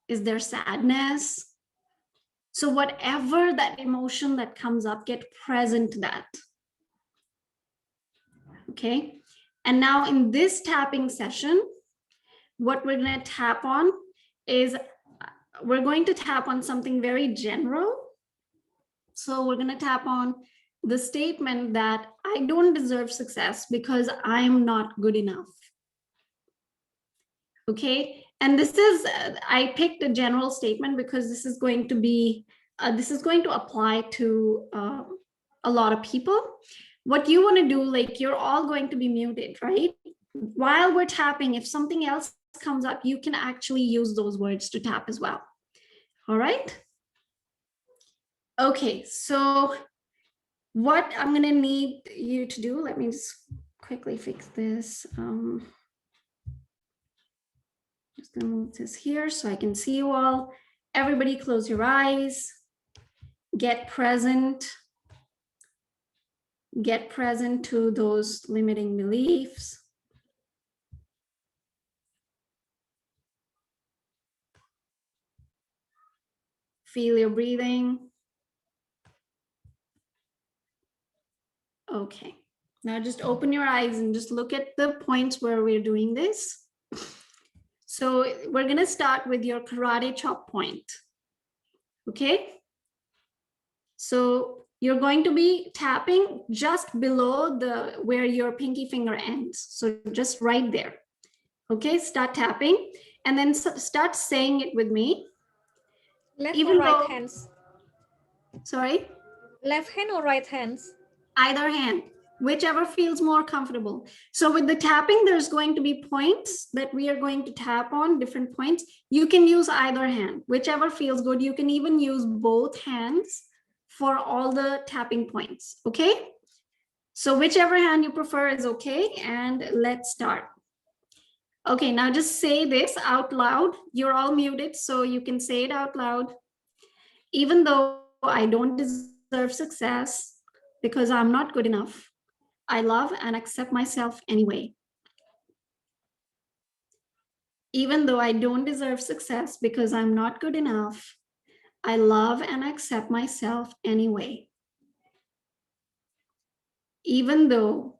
Is there sadness? So whatever that emotion that comes up, get present to that. Okay. And now in this tapping session, what we're going to tap on is we're going to tap on something very general. So we're going to tap on the statement that I don't deserve success because I'm not good enough. Okay. And this is, I picked a general statement because this is going to be, this is going to apply to a lot of people. What you want to do, like you're all going to be muted, right? While we're tapping, if something else comes up, you can actually use those words to tap as well. All right. Okay, so what I'm going to need you to do, let me just quickly fix this. Just going to move this here so I can see you all. Everybody close your eyes. Get present. Get present to those limiting beliefs. Feel your breathing. Okay, now just open your eyes and just look at the points where we're doing this. So we're going to start with your karate chop point. Okay, so you're going to be tapping just below the where your pinky finger ends. So just right there. Okay, start tapping and then start saying it with me. Left Even or right though, hands? sorry? Left hand or right hands? Either hand, whichever feels more comfortable. So with the tapping, there's going to be points that we are going to tap on, different points. You can use either hand, whichever feels good. You can even use both hands for all the tapping points, okay? So whichever hand you prefer is okay, and let's start. Okay, now just say this out loud. You're all muted, so you can say it out loud. Even though I don't deserve success because I'm not good enough, I love and accept myself anyway. Even though I don't deserve success because I'm not good enough, I love and accept myself anyway. Even though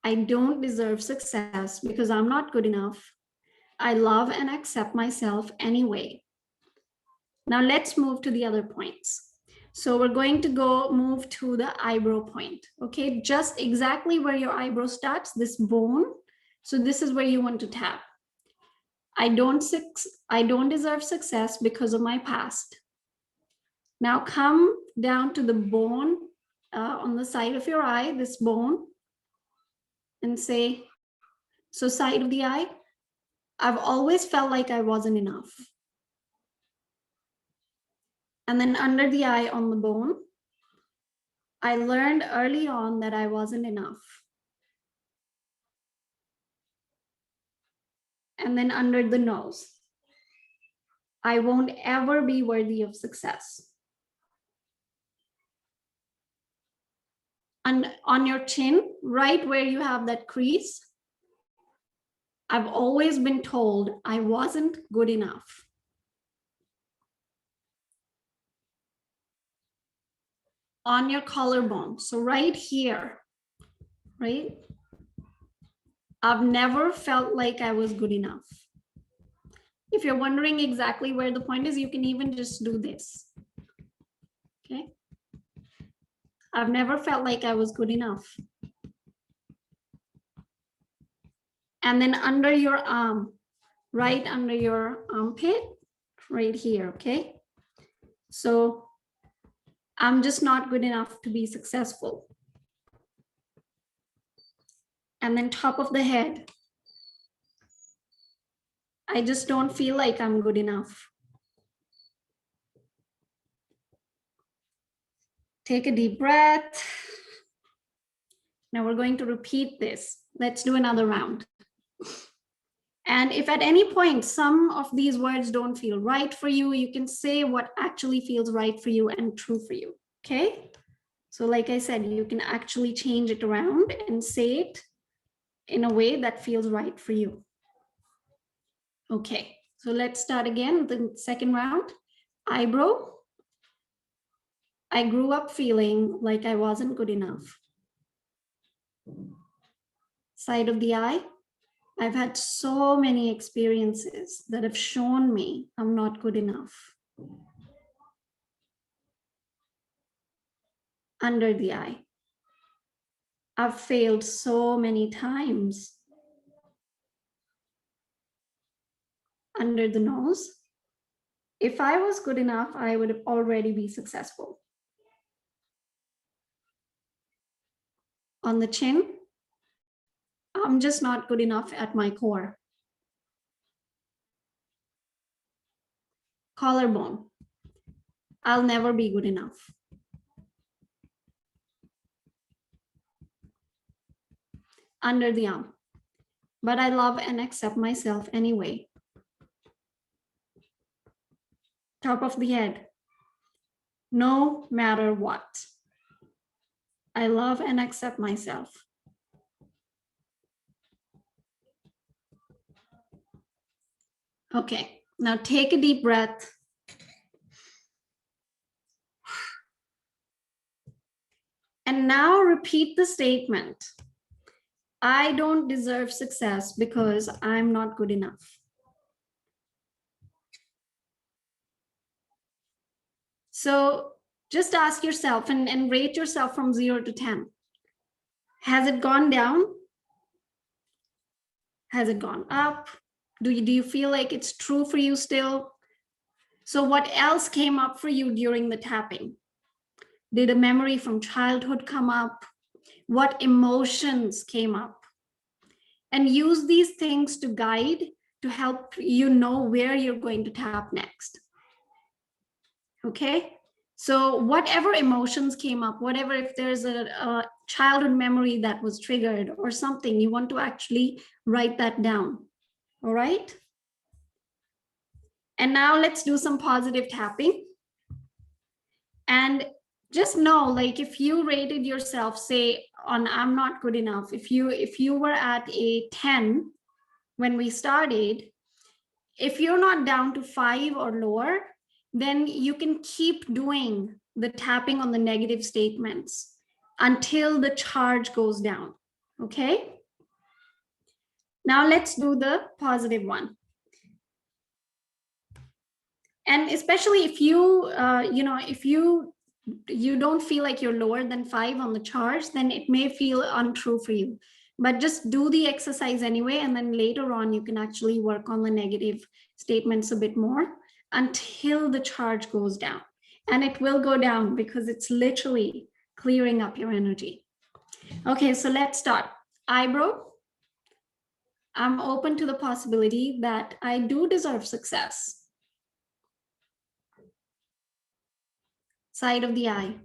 I don't deserve success because I'm not good enough, I love and accept myself anyway. Now let's move to the other points. So we're going to move to the eyebrow point. Okay, just exactly where your eyebrow starts, this bone. So this is where you want to tap. I don't deserve success because of my past. Now come down to the bone on the side of your eye, this bone, and say, so side of the eye, I've always felt like I wasn't enough. And then under the eye on the bone, I learned early on that I wasn't enough. And then under the nose, I won't ever be worthy of success. And on your chin, right where you have that crease, I've always been told I wasn't good enough. On your collarbone, so right here, right? I've never felt like I was good enough. If you're wondering exactly where the point is, you can even just do this. Okay. I've never felt like I was good enough. And then under your arm, right under your armpit, right here, okay? So I'm just not good enough to be successful. And then top of the head, I just don't feel like I'm good enough. Take a deep breath. Now we're going to repeat this. Let's do another round. And if at any point some of these words don't feel right for you, you can say what actually feels right for you and true for you, okay? So like I said, you can actually change it around and say it in a way that feels right for you. Okay, so let's start again, the second round. Eyebrow. I grew up feeling like I wasn't good enough. Side of the eye. I've had so many experiences that have shown me I'm not good enough. Under the eye. I've failed so many times. Under the nose. If I was good enough, I would already be successful. On the chin, I'm just not good enough at my core. Collarbone. I'll never be good enough. Under the arm. But I love and accept myself anyway. Top of the head. No matter what. I love and accept myself. Okay, now take a deep breath. And now repeat the statement. I don't deserve success because I'm not good enough. So just ask yourself and rate yourself from 0 to 10. Has it gone down? Has it gone up? Do you feel like it's true for you still? So what else came up for you during the tapping? Did a memory from childhood come up? What emotions came up? And use these things to guide, to help you know where you're going to tap next. Okay? So whatever emotions came up, whatever, if there's a childhood memory that was triggered or something, you want to actually write that down. All right? And now let's do some positive tapping. And just know, like, if you rated yourself, say on I'm not good enough, if you were at a 10 when we started, if you're not down to 5 or lower, then you can keep doing the tapping on the negative statements until the charge goes down. Okay? Now let's do the positive one. And especially if you, if you don't feel like you're lower than 5 on the charge, then it may feel untrue for you. But just do the exercise anyway, and then later on, you can actually work on the negative statements a bit more until the charge goes down. And it will go down because it's literally clearing up your energy. Okay, so let's start. Eyebrow. I'm open to the possibility that I do deserve success. Side of the eye.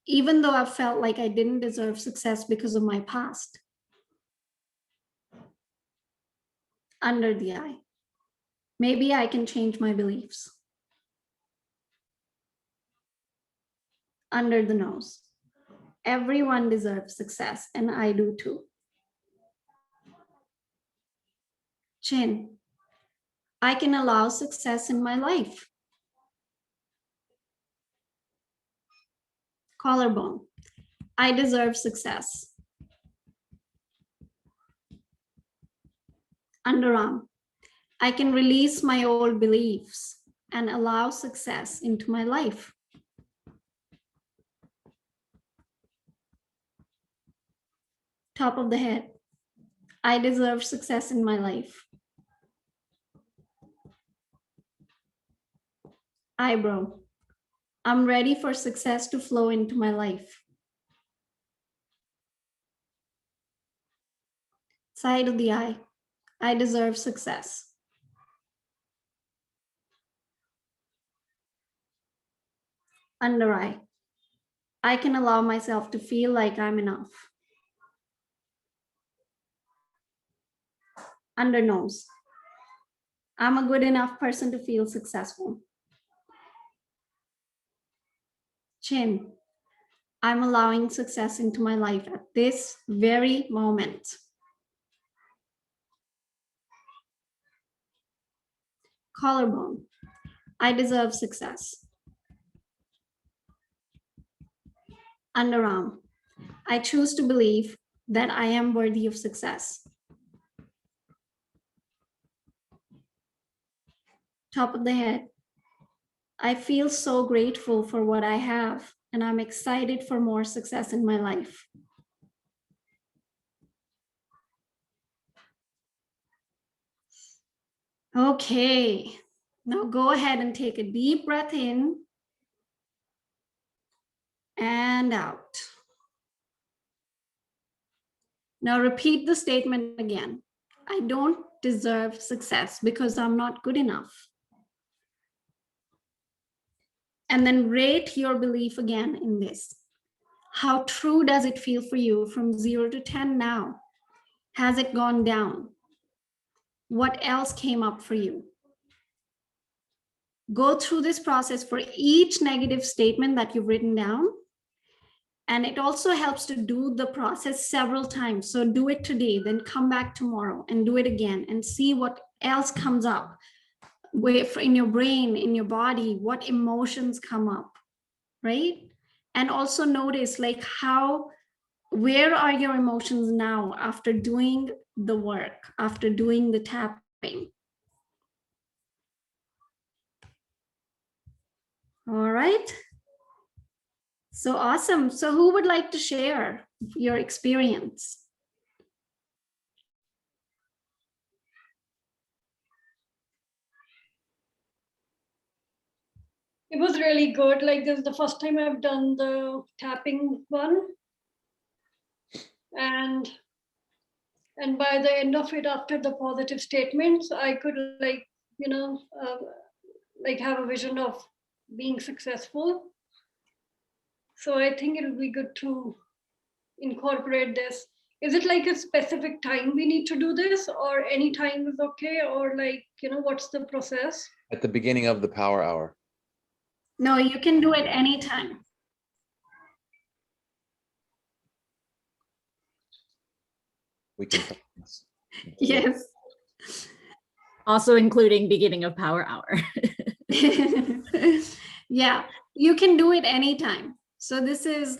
Even though I felt like I didn't deserve success because of my past. Under the eye. Maybe I can change my beliefs. Under the nose. Everyone deserves success, and I do too. Chin. I can allow success in my life. Collarbone. I deserve success. Underarm. I can release my old beliefs and allow success into my life. Top of the head. I deserve success in my life. Eyebrow. I'm ready for success to flow into my life. Side of the eye. I deserve success. Under eye. I can allow myself to feel like I'm enough. Under nose. I'm a good enough person to feel successful. Chin. I'm allowing success into my life at this very moment. Collarbone. I deserve success. Underarm. I choose to believe that I am worthy of success. Top of the head. I feel so grateful for what I have, and I'm excited for more success in my life. Okay, now go ahead and take a deep breath in and out. Now repeat the statement again. I don't deserve success because I'm not good enough. And then rate your belief again in this. How true does it feel for you from 0 to 10 now? Has it gone down? What else came up for you? Go through this process for each negative statement that you've written down. And it also helps to do the process several times. So do it today, then come back tomorrow and do it again and see what else comes up in your brain, in your body, what emotions come up, right? And also notice like where are your emotions now after doing the work, after doing the tapping? All right. So awesome. So who would like to share your experience? It was really good. Like this is the first time I've done the tapping one. And by the end of it, after the positive statements, I could like, like have a vision of being successful. So I think it'll be good to incorporate this. Is it like a specific time we need to do this, or any time is okay? Or like, what's the process? At the beginning of the power hour. No, you can do it anytime. We can practice. Yes. Also including beginning of power hour. Yeah, you can do it anytime. So this is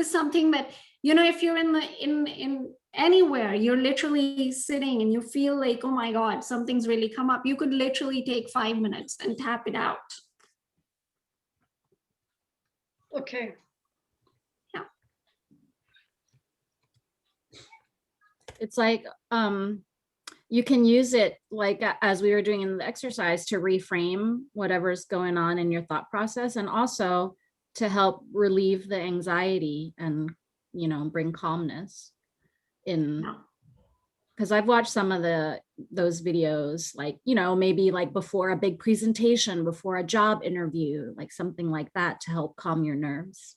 something that, if you're in anywhere, you're literally sitting and you feel like, oh my God, something's really come up. You could literally take 5 minutes and tap it out. Okay. Yeah. It's like, you can use it like as we were doing in the exercise to reframe whatever's going on in your thought process, and also to help relieve the anxiety and, bring calmness in. Yeah. Because I've watched some of those videos, like, maybe like before a big presentation, before a job interview, like something like that to help calm your nerves.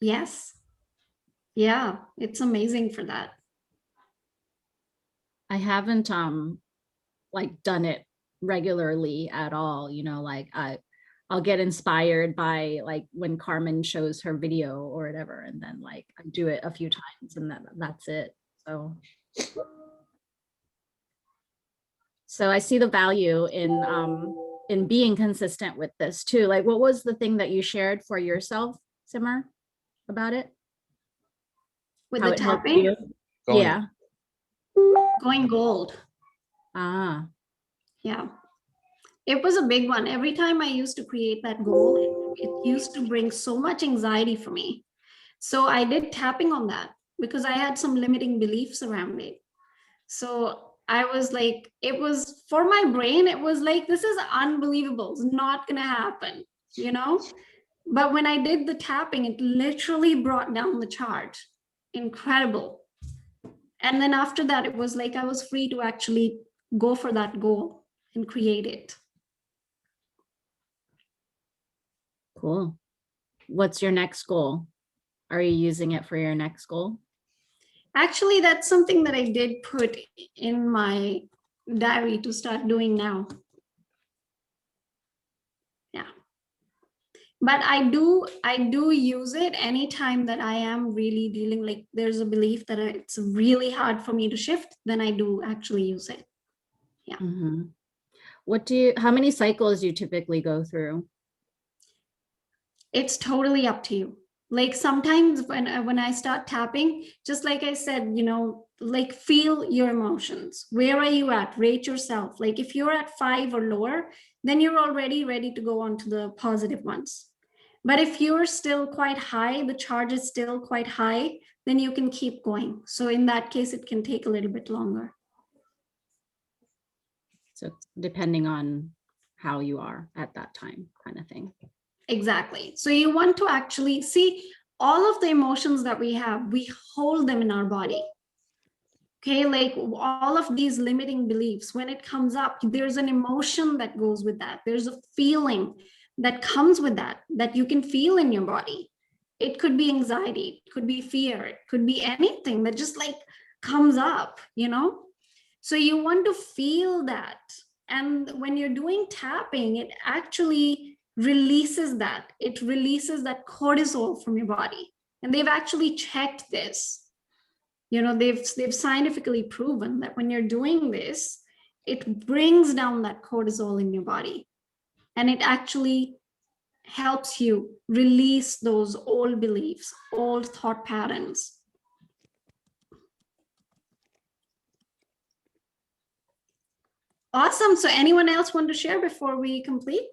Yes. Yeah, it's amazing for that. I haven't like done it regularly at all, like I'll get inspired by like when Carmen shows her video or whatever, and then like I do it a few times and that's it. So I see the value in being consistent with this too. Like, what was the thing that you shared for yourself, Simar, about it? With How the it helped tapping, you? Going- Yeah. going gold. Ah, Yeah. It was a big one. Every time I used to create that goal, it used to bring so much anxiety for me. So I did tapping on that because I had some limiting beliefs around it. So I was like, it was for my brain, it was like, this is unbelievable. It's not going to happen, But when I did the tapping, it literally brought down the charge. Incredible. And then after that, it was like I was free to actually go for that goal and create it. cool. What's your next goal? Are you using it for your next goal? Actually, that's something that I did put in my diary to start doing now. Yeah. But I do use it anytime that I am really dealing, like there's a belief that it's really hard for me to shift, then I do actually use it. Yeah. Mm-hmm. How many cycles do you typically go through? It's totally up to you. Like sometimes when I start tapping, just like I said, like feel your emotions. Where are you at? Rate yourself. Like if you're at 5 or lower, then you're already ready to go on to the positive ones. But if you're still quite high, the charge is still quite high, then you can keep going. So in that case, it can take a little bit longer. So depending on how you are at that time, kind of thing. Exactly. So you want to actually see all of the emotions that we have, we hold them in our body. Okay, like all of these limiting beliefs, when it comes up, there's an emotion that goes with that. There's a feeling that comes with that you can feel in your body. It could be anxiety, it could be fear, it could be anything that just like comes up, So you want to feel that. And when you're doing tapping, it actually releases that. It releases that cortisol from your body. And they've actually checked this. They've scientifically proven that when you're doing this, it brings down that cortisol in your body. And it actually helps you release those old beliefs, old thought patterns. Awesome. So anyone else want to share before we complete?